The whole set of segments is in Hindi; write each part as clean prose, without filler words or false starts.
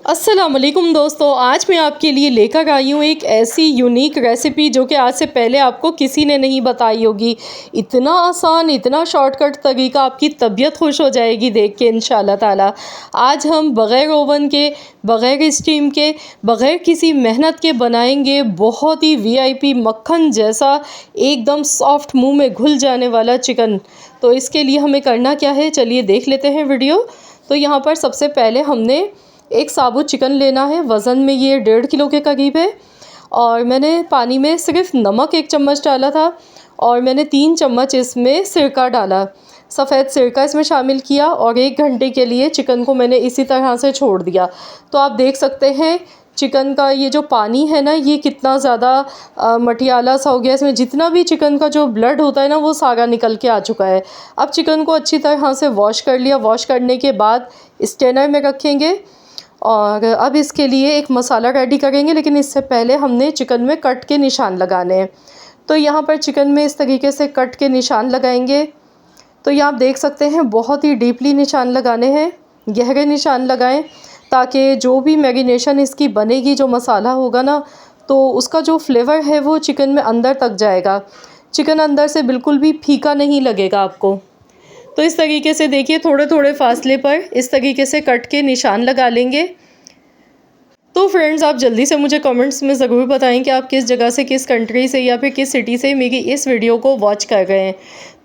अस्सलाम वालेकुम दोस्तों, आज मैं आपके लिए लेकर आई हूँ एक ऐसी यूनिक रेसिपी जो कि आज से पहले आपको किसी ने नहीं बताई होगी। इतना आसान, इतना शॉर्टकट तरीका, आपकी तबीयत खुश हो जाएगी देख के इंशाल्लाह ताला। आज हम बग़ैर ओवन के, बग़ैर स्टीम के, बग़ैर किसी मेहनत के बनाएंगे बहुत ही वीआईपी मक्खन जैसा एकदम सॉफ्ट मुंह में घुल जाने वाला चिकन। तो इसके लिए हमें करना क्या है, चलिए देख लेते हैं वीडियो। तो यहाँ पर सबसे पहले हमने एक साबुत चिकन लेना है। वज़न में ये 1.5 किलो के करीब है। और मैंने पानी में सिर्फ नमक 1 चम्मच डाला था और मैंने 3 चम्मच इसमें सिरका डाला, सफ़ेद सिरका इसमें शामिल किया और 1 घंटे के लिए चिकन को मैंने इसी तरह से छोड़ दिया। तो आप देख सकते हैं चिकन का ये जो पानी है ना, ये कितना ज़्यादा मटियाला सा हो गया। इसमें जितना भी चिकन का जो ब्लड होता है ना, वो सारा निकल के आ चुका है। अब चिकन को अच्छी तरह से वॉश कर लिया। वॉश करने के बाद स्ट्रेनर में रखेंगे और अब इसके लिए एक मसाला रेडी करेंगे, लेकिन इससे पहले हमने चिकन में कट के निशान लगाने हैं। तो यहाँ पर चिकन में इस तरीके से कट के निशान लगाएंगे। तो यहाँ आप देख सकते हैं बहुत ही डीपली निशान लगाने हैं, गहरे निशान लगाएं, ताकि जो भी मैरिनेशन इसकी बनेगी, जो मसाला होगा ना, तो उसका जो फ्लेवर है वो चिकन में अंदर तक जाएगा। चिकन अंदर से बिल्कुल भी फीका नहीं लगेगा आपको। तो इस तरीके से देखिए, थोड़े थोड़े फासले पर इस तरीके से कट के निशान लगा लेंगे। तो फ्रेंड्स, आप जल्दी से मुझे कमेंट्स में ज़रूर बताएं कि आप किस जगह से, किस कंट्री से या फिर किस सिटी से मेरी इस वीडियो को वॉच कर रहे हैं।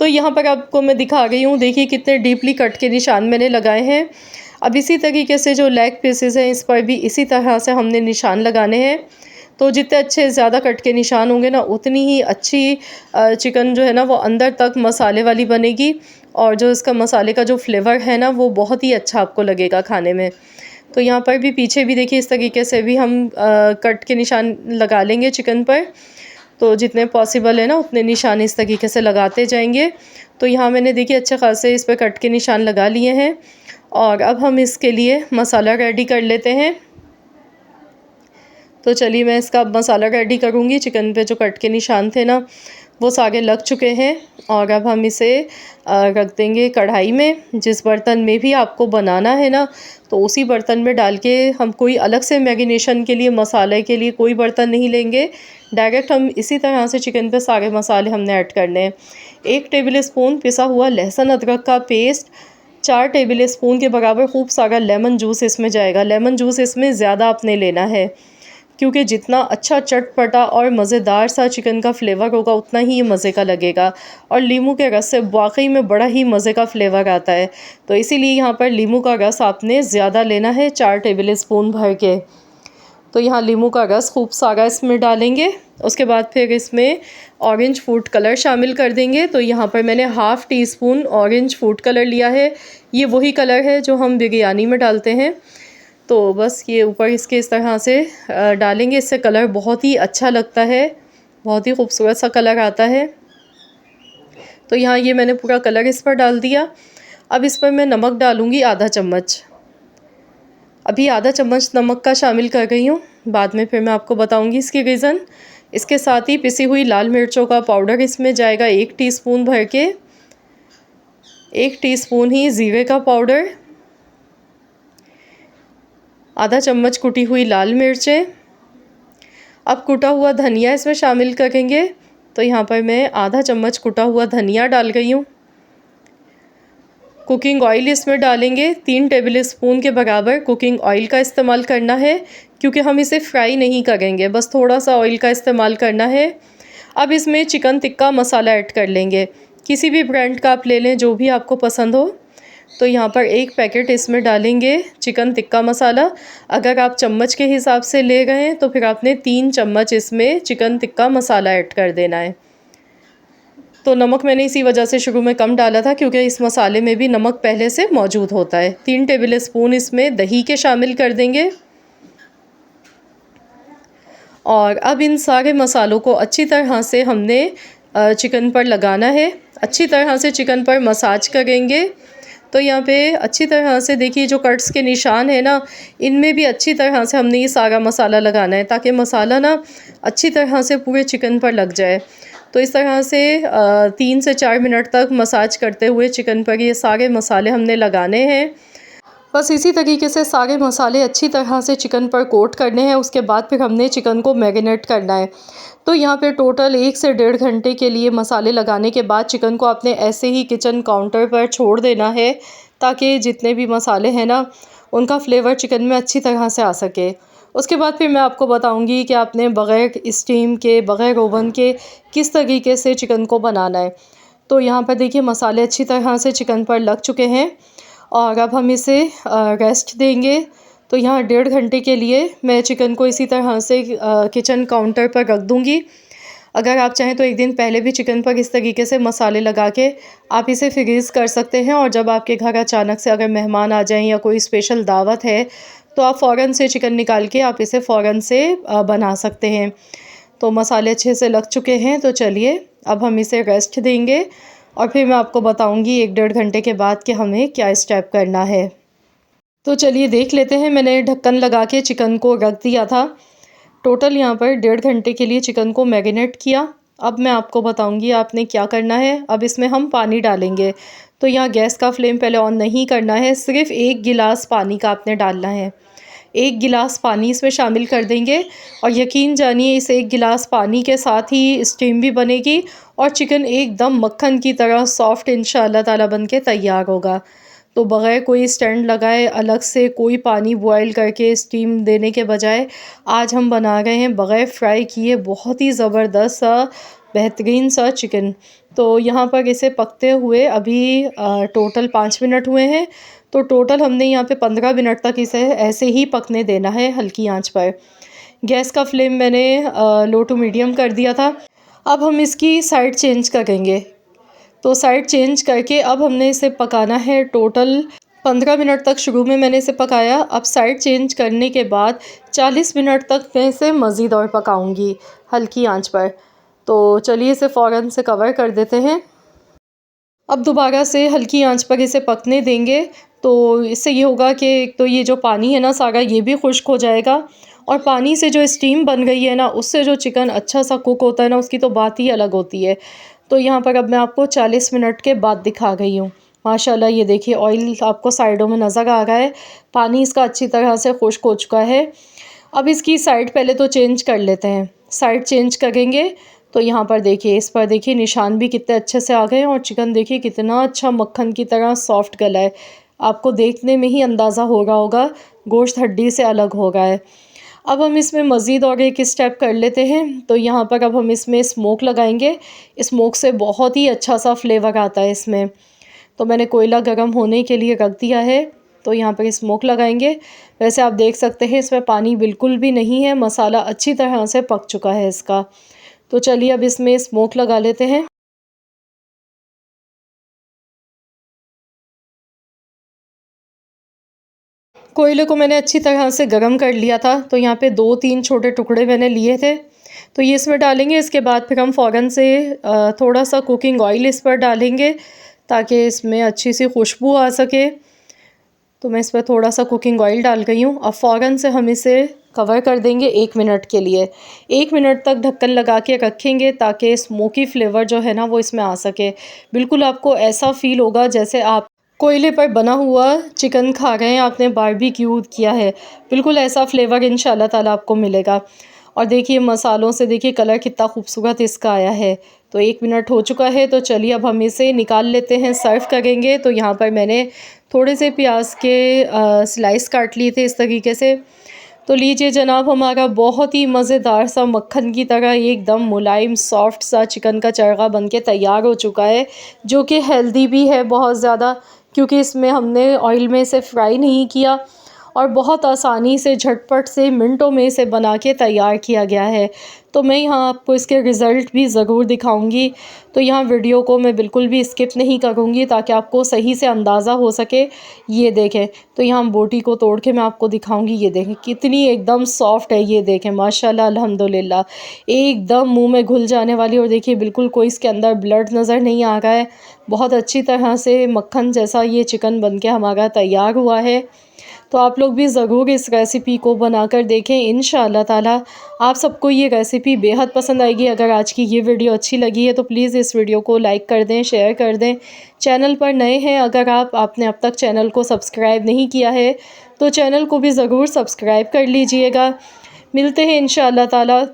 तो यहाँ पर आपको मैं दिखा रही हूँ, देखिए कितने डीपली कट के निशान मैंने लगाए हैं। अब इसी तरीके से जो लेग पीसेस हैं, इस पर भी इसी तरह से हमने निशान लगाने हैं। तो जितने अच्छे ज़्यादा कट के निशान होंगे ना, उतनी ही अच्छी चिकन जो है ना, वो अंदर तक मसाले वाली बनेगी और जो इसका मसाले का जो फ्लेवर है ना, वो बहुत ही अच्छा आपको लगेगा खाने में। तो यहाँ पर भी पीछे भी देखिए, इस तरीके से भी हम कट के निशान लगा लेंगे चिकन पर। तो जितने पॉसिबल है ना, उतने निशान इस तरीके से लगाते जाएंगे। तो यहाँ मैंने देखिए अच्छे खासे इस पर कट के निशान लगा लिए हैं और अब हम इसके लिए मसाला रेडी कर लेते हैं। तो चलिए मैं इसका मसाला रेडी करूँगी। चिकन पे जो कट के निशान थे ना, वो सारे लग चुके हैं और अब हम इसे रख देंगे कढ़ाई में। जिस बर्तन में भी आपको बनाना है ना, तो उसी बर्तन में डाल के, हम कोई अलग से मैरिनेशन के लिए, मसाले के लिए कोई बर्तन नहीं लेंगे। डायरेक्ट हम इसी तरह से चिकन पे सारे मसाले हमने ऐड करने हैं। 1 टेबल स्पून पिसा हुआ लहसुन अदरक का पेस्ट, 4 टेबल स्पून के बराबर खूब सारा लेमन जूस इसमें जाएगा। लेमन जूस इसमें ज़्यादा आपने लेना है, क्योंकि जितना अच्छा चटपटा और मज़ेदार सा चिकन का फ्लेवर होगा, उतना ही ये मज़े का लगेगा। और नींबू के रस से वाकई में बड़ा ही मज़े का फ्लेवर आता है। तो इसीलिए यहाँ पर नींबू का रस आपने ज़्यादा लेना है, 4 टेबल स्पून भर के। तो यहाँ नींबू का रस खूब सारा इसमें डालेंगे। उसके बाद फिर इसमें ऑरेंज फूड कलर शामिल कर देंगे। तो यहाँ पर मैंने ½ टीस्पून ऑरेंज फूड कलर लिया है। ये वही कलर है जो हम बिरयानी में डालते हैं। तो बस ये ऊपर इसके इस तरह से डालेंगे। इससे कलर बहुत ही अच्छा लगता है, बहुत ही खूबसूरत सा कलर आता है। तो यहाँ ये मैंने पूरा कलर इस पर डाल दिया। अब इस पर मैं नमक डालूँगी ½ चम्मच। अभी ½ चम्मच नमक का शामिल कर रही हूँ, बाद में फिर मैं आपको बताऊँगी इसकी रीज़न। इसके साथ ही पिसी हुई लाल मिर्चों का पाउडर इसमें जाएगा 1 टीस्पून भर के। 1 टीस्पून ही ज़ीरे का पाउडर, ½ चम्मच कुटी हुई लाल मिर्चें। अब कुटा हुआ धनिया इसमें शामिल करेंगे। तो यहाँ पर मैं ½ चम्मच कुटा हुआ धनिया डाल गई हूँ। कुकिंग ऑयल इसमें डालेंगे, 3 टेबल स्पून के बराबर कुकिंग ऑयल का इस्तेमाल करना है, क्योंकि हम इसे फ्राई नहीं करेंगे, बस थोड़ा सा ऑयल का इस्तेमाल करना है। अब इसमें चिकन टिक्का मसाला ऐड कर लेंगे। किसी भी ब्रांड का आप ले लें, जो भी आपको पसंद हो। तो यहाँ पर 1 पैकेट इसमें डालेंगे चिकन टिक्का मसाला। अगर आप चम्मच के हिसाब से ले गए हैं, तो फिर आपने 3 चम्मच इसमें चिकन टिक्का मसाला ऐड कर देना है। तो नमक मैंने इसी वजह से शुरू में कम डाला था, क्योंकि इस मसाले में भी नमक पहले से मौजूद होता है। 3 टेबल स्पून इसमें दही के शामिल कर देंगे। और अब इन सारे मसालों को अच्छी तरह से हमने चिकन पर लगाना है। अच्छी तरह से चिकन पर मसाज करेंगे। तो यहाँ पे अच्छी तरह से देखिए, जो कट्स के निशान है ना, इनमें भी अच्छी तरह से हमने ये सारा मसाला लगाना है, ताकि मसाला ना अच्छी तरह से पूरे चिकन पर लग जाए। तो इस तरह से 3 से 4 मिनट तक मसाज करते हुए चिकन पर ये सारे मसाले हमने लगाने हैं। बस इसी तरीके से सारे मसाले अच्छी तरह से चिकन पर कोट करने हैं। उसके बाद फिर हमने चिकन को मैरिनेट करना है। तो यहाँ पे टोटल 1 से 1.5 घंटे के लिए मसाले लगाने के बाद चिकन को आपने ऐसे ही किचन काउंटर पर छोड़ देना है, ताकि जितने भी मसाले हैं ना, उनका फ्लेवर चिकन में अच्छी तरह से आ सके। उसके बाद फिर मैं आपको बताऊंगी कि आपने बग़ैर स्टीम के, बग़ैर ओवन के किस तरीके से चिकन को बनाना है। तो यहाँ पर देखिए मसाले अच्छी तरह से चिकन पर लग चुके हैं और अब हम इसे रेस्ट देंगे। तो यहाँ 1.5 घंटे के लिए मैं चिकन को इसी तरह से किचन काउंटर पर रख दूँगी। अगर आप चाहें तो एक दिन पहले भी चिकन पर इस तरीके से मसाले लगा के आप इसे फ्रीज़ कर सकते हैं, और जब आपके घर अचानक से अगर मेहमान आ जाएं या कोई स्पेशल दावत है, तो आप फ़ौरन से चिकन निकाल के आप इसे फ़ौरन से बना सकते हैं। तो मसाले अच्छे से लग चुके हैं, तो चलिए अब हम इसे रेस्ट देंगे और फिर मैं आपको बताऊंगी 1-1.5 घंटे के बाद कि हमें क्या स्टेप करना है। तो चलिए देख लेते हैं। मैंने ढक्कन लगा के चिकन को रख दिया था। टोटल यहाँ पर 1.5 घंटे के लिए चिकन को मैरिनेट किया। अब मैं आपको बताऊंगी आपने क्या करना है। अब इसमें हम पानी डालेंगे। तो यहाँ गैस का फ्लेम पहले ऑन नहीं करना है, सिर्फ 1 गिलास पानी का आपने डालना है। 1 गिलास पानी इसमें शामिल कर देंगे और यकीन जानिए इस 1 गिलास पानी के साथ ही स्टीम भी बनेगी और चिकन एकदम मक्खन की तरह सॉफ्ट इंशाअल्लाह ताला बन के तैयार होगा। तो बग़ैर कोई स्टैंड लगाए, अलग से कोई पानी बॉयल करके स्टीम देने के बजाय आज हम बना रहे हैं बग़ैर फ्राई किए बहुत ही ज़बरदस्त सा, बेहतरीन सा चिकन। तो यहाँ पर इसे पकते हुए अभी टोटल 5 मिनट हुए हैं। तो टोटल हमने यहाँ पे 15 मिनट तक इसे ऐसे ही पकने देना है हल्की आंच पर। गैस का फ्लेम मैंने लो टू मीडियम कर दिया था। अब हम इसकी साइड चेंज करेंगे। तो साइड चेंज करके अब हमने इसे पकाना है टोटल 15 मिनट तक। शुरू में मैंने इसे पकाया, अब साइड चेंज करने के बाद 40 मिनट तक मैं इसे मज़ीद और पकाऊंगी हल्की आंच पर। तो चलिए इसे फ़ौरन से कवर कर देते हैं। अब दोबारा से हल्की आंच पर इसे पकने देंगे। तो इससे ये होगा कि एक तो ये जो पानी है ना सारा, ये भी खुश्क हो जाएगा और पानी से जो स्टीम बन गई है ना, उससे जो चिकन अच्छा सा कुक होता है ना, उसकी तो बात ही अलग होती है। तो यहाँ पर अब मैं आपको 40 मिनट के बाद दिखा गई हूँ। माशाल्लाह ये देखिए ऑयल आपको साइडों में नज़र आ रहा है, पानी इसका अच्छी तरह से खुश्क हो चुका है। अब इसकी साइड पहले तो चेंज कर लेते हैं। साइड चेंज करेंगे तो यहाँ पर देखिए, इस पर देखिए निशान भी कितने अच्छे से आ गए हैं और चिकन देखिए कितना अच्छा मक्खन की तरह सॉफ्ट गला है। आपको देखने में ही अंदाज़ा हो रहा होगा गोश्त हड्डी से अलग हो रहा है। अब हम इसमें मज़ीद और एक स्टेप कर लेते हैं। तो यहाँ पर अब हम इसमें स्मोक लगाएंगे। स्मोक से बहुत ही अच्छा सा फ्लेवर आता है इसमें। तो मैंने कोयला गर्म होने के लिए रख दिया है। तो यहाँ पर स्मोक लगाएंगे। वैसे आप देख सकते हैं इसमें पानी बिल्कुल भी नहीं है, मसाला अच्छी तरह से पक चुका है इसका। तो चलिए अब इसमें स्मोक लगा लेते हैं। कोयले को मैंने अच्छी तरह से गरम कर लिया था। तो यहाँ पे 2-3 छोटे टुकड़े मैंने लिए थे, तो ये इसमें डालेंगे। इसके बाद फिर हम फ़ौरन से थोड़ा सा कुकिंग ऑयल इस पर डालेंगे ताकि इसमें अच्छी सी खुशबू आ सके। तो मैं इस पर थोड़ा सा कुकिंग ऑयल डाल गई हूँ। अब फ़ौरन से हम इसे कवर कर देंगे 1 मिनट के लिए। 1 मिनट तक ढक्कन लगा के रखेंगे ताकि स्मोकी फ्लेवर जो है ना वो इसमें आ सके। बिल्कुल आपको ऐसा फ़ील होगा जैसे आप कोयले पर बना हुआ चिकन खा रहे हैं, आपने बारबेक्यू किया है। बिल्कुल ऐसा फ्लेवर इंशाल्लाह ताला आपको मिलेगा। और देखिए मसालों से देखिए कलर कितना खूबसूरत इसका आया है। तो 1 मिनट हो चुका है। तो चलिए अब हम इसे निकाल लेते हैं, सर्व करेंगे। तो यहाँ पर मैंने थोड़े से प्याज के स्लाइस काट लिए थे इस तरीके से। तो लीजिए जनाब, हमारा बहुत ही मज़ेदार सा मक्खन की तरह एकदम मुलायम सॉफ्ट सा चिकन का चरगा बनके तैयार हो चुका है, जो कि हेल्दी भी है बहुत ज़्यादा, क्योंकि इसमें हमने ऑयल में इसे फ्राई नहीं किया और बहुत आसानी से झटपट से मिनटों में इसे बना के तैयार किया गया है। तो मैं यहाँ आपको इसके रिज़ल्ट भी ज़रूर दिखाऊंगी। तो यहाँ वीडियो को मैं बिल्कुल भी स्किप नहीं करूँगी ताकि आपको सही से अंदाज़ा हो सके। ये देखें, तो यहाँ बोटी को तोड़ के मैं आपको दिखाऊंगी। ये देखें कितनी एकदम सॉफ्ट है। ये देखें माशाल्लाह अल्हम्दुलिल्लाह, एकदम मुंह में घुल जाने वाली। और देखिए बिल्कुल कोई इसके अंदर ब्लड नज़र नहीं आ रहा है। बहुत अच्छी तरह से मक्खन जैसा ये चिकन बन के हमारा तैयार हुआ है। तो आप लोग भी ज़रूर इस रेसिपी को बनाकर देखें। इंशाअल्लाह ताला आप सबको ये रेसिपी बेहद पसंद आएगी। अगर आज की ये वीडियो अच्छी लगी है तो प्लीज़ इस वीडियो को लाइक कर दें, शेयर कर दें। चैनल पर नए हैं अगर आपने अब तक चैनल को सब्सक्राइब नहीं किया है तो चैनल को भी ज़रूर सब्सक्राइब कर लीजिएगा। मिलते हैं इंशाअल्लाह ताला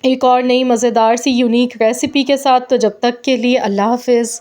एक और नई मज़ेदार सी यूनिक रेसिपी के साथ। तो जब तक के लिए अल्लाह हाफ़िज़।